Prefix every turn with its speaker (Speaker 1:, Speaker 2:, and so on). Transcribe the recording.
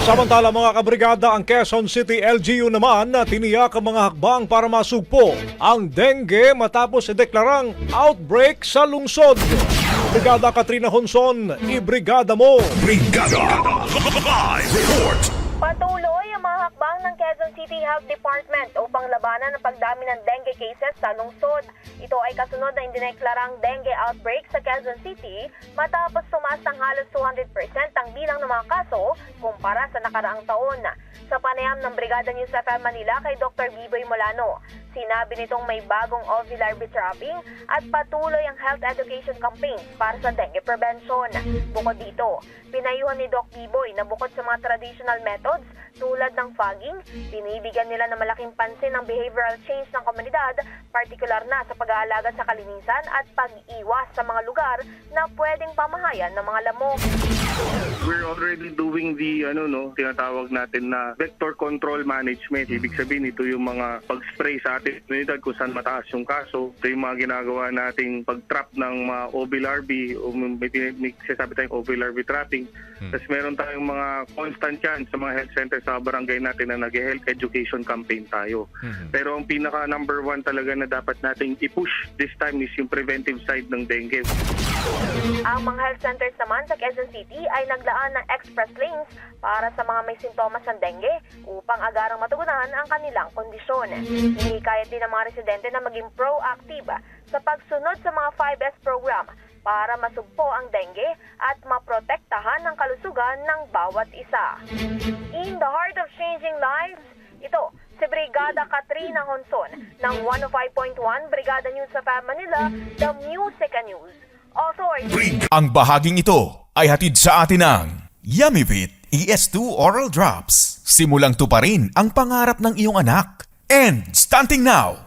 Speaker 1: Samantala mga kabrigada, ang Quezon City LGU naman na tiniyak ang mga hakbang para masugpo ang dengue matapos ideklarang outbreak sa lungsod. Brigada Katrina Honson, ibrigada mo!
Speaker 2: Brigada Live Report.
Speaker 3: Patuloy ang mga hakbang ng Quezon City Health Department upang labanan ang pagdami ng dengue cases sa lungsod. Ito ay kasunod na indineklarang dengue outbreak sa Quezon City matapos tumaas ng halos 200% ang bilang ng mga kaso kumpara sa nakaraang taon. Sa panayam ng Brigada News FM Manila kay Dr. Biboy Molano, sinabi nitong may bagong ovular trapping at patuloy ang health education campaigns para sa dengue prevention. Bukod dito, pinayuhan ni Doc Biboy na bukod sa mga traditional methods tulad ng fogging, binibigyan nila ng malaking pansin ang behavioral change ng komunidad, partikular na sa pag-aalaga sa kalinisan at pag-iwas sa mga lugar na pwedeng pamahayan ng mga lamok.
Speaker 4: We're already doing the tinatawag natin na vector control management. Ibig sabihin ito yung mga pag-spray sa ating komunidad kung saan mataas yung kaso. Ito yung mga ginagawa nating pag-trap ng mga OB-LARVI o may sasabi tayong OB-LARVI trapping. Tapos meron tayong mga constant yan sa mga health centers sa barangay natin na nag-health education campaign tayo. Pero ang pinaka number one talaga na dapat nating i-push this time is yung preventive side ng dengue.
Speaker 3: Ang mga health centers naman sa Quezon City ay naglaan ng express lanes para sa mga may sintomas ng dengue upang agarang matugunan ang kanilang kondisyon. Hinikayat din ang mga residente na maging proactive sa pagsunod sa mga 5S program para masugpo ang dengue at maprotektahan ang kalusugan ng bawat isa. In the heart of changing lives, ito si Brigada Katrina Honson ng 105.1 Brigada News sa Manila, The Music and News Authority.
Speaker 2: Ang bahaging ito ay hatid sa atin ng Yummyvit ES2 Oral Drops. Simulang tuparin ang pangarap ng iyong anak. And stunting now,